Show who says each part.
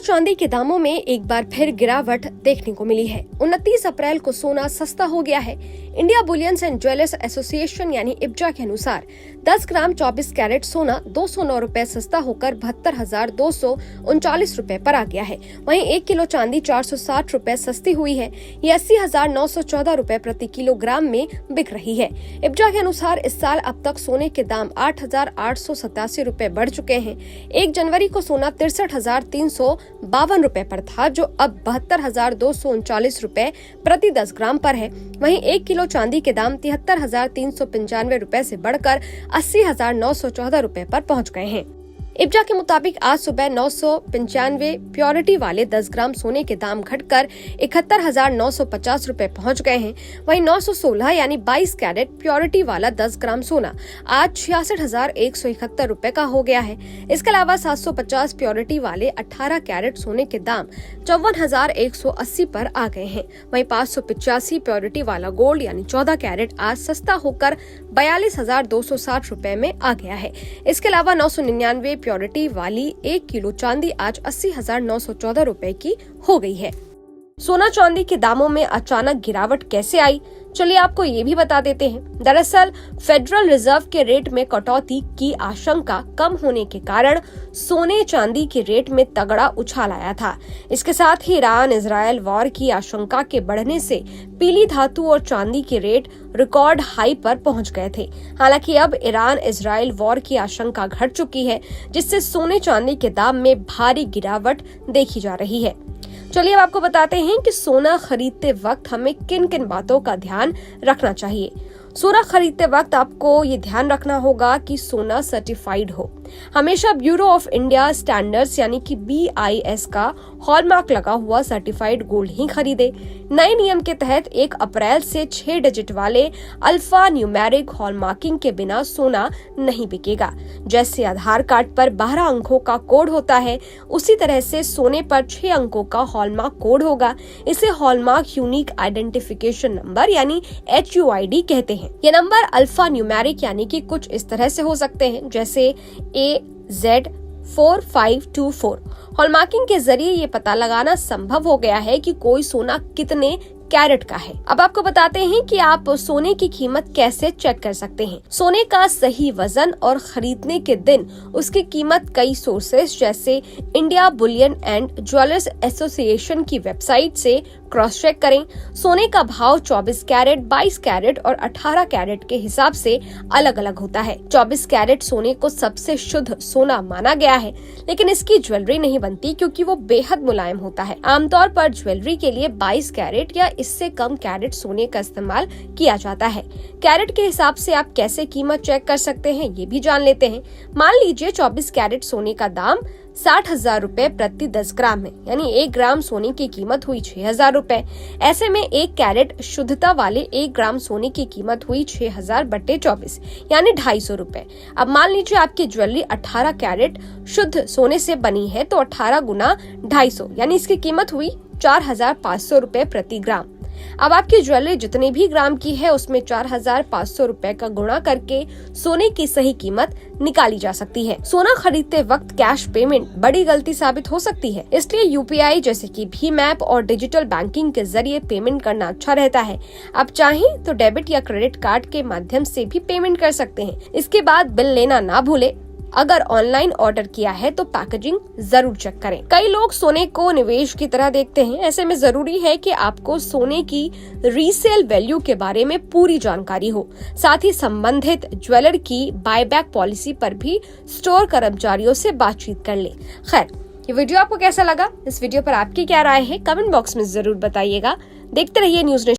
Speaker 1: चांदी के दामों में एक बार फिर गिरावट देखने को मिली है। 29 अप्रैल को सोना सस्ता हो गया है। India bullions and jewellers association यानी इब्जा के अनुसार 10 ग्राम 24 कैरेट सोना 209 रुपए सस्ता होकर 72,239 रुपए पर आ गया है। वहीं 1 किलो चांदी 460 रुपए सस्ती हुई है। ये 80,914 रुपए प्रति किलोग्राम में बिक रही है। इब्जा के अनुसार इस साल अब तक सोने के दाम 8,887 रुपए बढ़ चुके हैं। 1 जनवरी को सोना 63,352 रुपए पर था, जो अब 72,239 रुपए प्रति 10 ग्राम पर है। वहीं 1 किलो चांदी के दाम 73,395 रुपए से बढ़कर 80,914 रुपए पर पहुंच गए हैं। इब्जा के मुताबिक आज सुबह 995 प्योरिटी वाले 10 ग्राम सोने के दाम घटकर 71,950 रुपए पहुंच गए हैं। वहीं 916 यानी 22 कैरेट प्योरिटी वाला 10 ग्राम सोना आज 66,171 रुपए का हो गया है। इसके अलावा 750 प्योरिटी वाले 18 कैरेट सोने के दाम 54,180 पर आ गए हैं। वहीं 585 प्योरिटी वाला गोल्ड यानी 14 कैरेट आज सस्ता होकर 42,260 रुपए में आ गया है। इसके अलावा 999 प्योरिटी वाली 1 किलो चांदी आज 80,914 रुपए की हो गई है। सोना चांदी के दामों में अचानक गिरावट कैसे आई, चलिए आपको ये भी बता देते हैं। दरअसल फेडरल रिजर्व के रेट में कटौती की आशंका कम होने के कारण सोने चांदी के रेट में तगड़ा उछाल आया था। इसके साथ ही ईरान इजराइल वॉर की आशंका के बढ़ने से पीली धातु और चांदी के रेट रिकॉर्ड हाई पर पहुंच गए थे। हालांकि अब ईरान इजराइल वॉर की आशंका घट चुकी है, जिससे सोने चांदी के दाम में भारी गिरावट देखी जा रही है। चलिए अब आपको बताते हैं कि सोना खरीदते वक्त हमें किन किन बातों का ध्यान रखना चाहिए। सोना खरीदते वक्त आपको ये ध्यान रखना होगा कि सोना सर्टिफाइड हो। हमेशा ब्यूरो ऑफ इंडिया स्टैंडर्ड्स यानी कि BIS का हॉलमार्क लगा हुआ सर्टिफाइड गोल्ड ही खरीदे। नए नियम के तहत 1 अप्रैल से 6 डिजिट वाले अल्फा न्यूमेरिक हॉलमार्किंग के बिना सोना नहीं बिकेगा। जैसे आधार कार्ड पर 12 अंकों का कोड होता है, उसी तरह से सोने पर 6 अंकों का हॉलमार्क कोड होगा। इसे हॉलमार्क यूनिक आइडेंटिफिकेशन नंबर यानी HUID कहते हैं। ये नंबर अल्फा न्यूमेरिक यानी कि कुछ इस तरह से हो सकते हैं, जैसे AZ4524। हॉलमार्किंग के जरिए ये पता लगाना संभव हो गया है कि कोई सोना कितने कैरेट का है। अब आपको बताते हैं कि आप सोने की कीमत कैसे चेक कर सकते हैं। सोने का सही वजन और खरीदने के दिन उसकी कीमत कई सोर्सेस जैसे India Boolean and jewellers association की वेबसाइट से क्रॉस चेक करें। सोने का भाव 24 कैरेट, 22 कैरेट और 18 कैरेट के हिसाब से अलग अलग होता है। 24 कैरेट सोने को सबसे शुद्ध सोना माना गया है, लेकिन इसकी ज्वेलरी नहीं बनती क्योंकि वो बेहद मुलायम होता है। आमतौर पर ज्वेलरी के लिए 22 कैरेट या इससे कम कैरेट सोने का इस्तेमाल किया जाता है। कैरेट के हिसाब से आप कैसे कीमत चेक कर सकते हैं, ये भी जान लेते हैं। मान लीजिए 24 कैरेट सोने का दाम 60,000 रुपए प्रति 10 ग्राम है, यानी 1 ग्राम सोने की कीमत हुई 6,000 रुपए। ऐसे में 1 कैरेट शुद्धता वाले 1 ग्राम सोने की कीमत हुई 6,000 बटे 24 यानी 250 रुपए। अब मान लीजिए आपकी ज्वेलरी 18 कैरेट शुद्ध सोने से बनी है, तो 18 गुना 250 यानी इसकी कीमत हुई 4,500 रुपए प्रति ग्राम। अब आपकी ज्वेलरी जितने भी ग्राम की है उसमें 4,500 रुपए का गुणा करके सोने की सही कीमत निकाली जा सकती है। सोना खरीदते वक्त कैश पेमेंट बड़ी गलती साबित हो सकती है, इसलिए UPI जैसे कि भीम ऐप और डिजिटल बैंकिंग के जरिए पेमेंट करना अच्छा रहता है। आप चाहें तो डेबिट या क्रेडिट कार्ड के माध्यम से भी पेमेंट कर सकते हैं। इसके बाद बिल लेना ना भूले। अगर ऑनलाइन ऑर्डर किया है तो पैकेजिंग जरूर चेक करें। कई लोग सोने को निवेश की तरह देखते हैं, ऐसे में जरूरी है कि आपको सोने की रीसेल वैल्यू के बारे में पूरी जानकारी हो। साथ ही संबंधित ज्वेलर की बायबैक पॉलिसी पर भी स्टोर कर्मचारियों से बातचीत कर ले। खैर, ये वीडियो आपको कैसा लगा? इस वीडियो पर आपकी क्या राय है? कमेंट बॉक्स में जरूर बताइएगा। देखते रहिए न्यूज़ नेशन।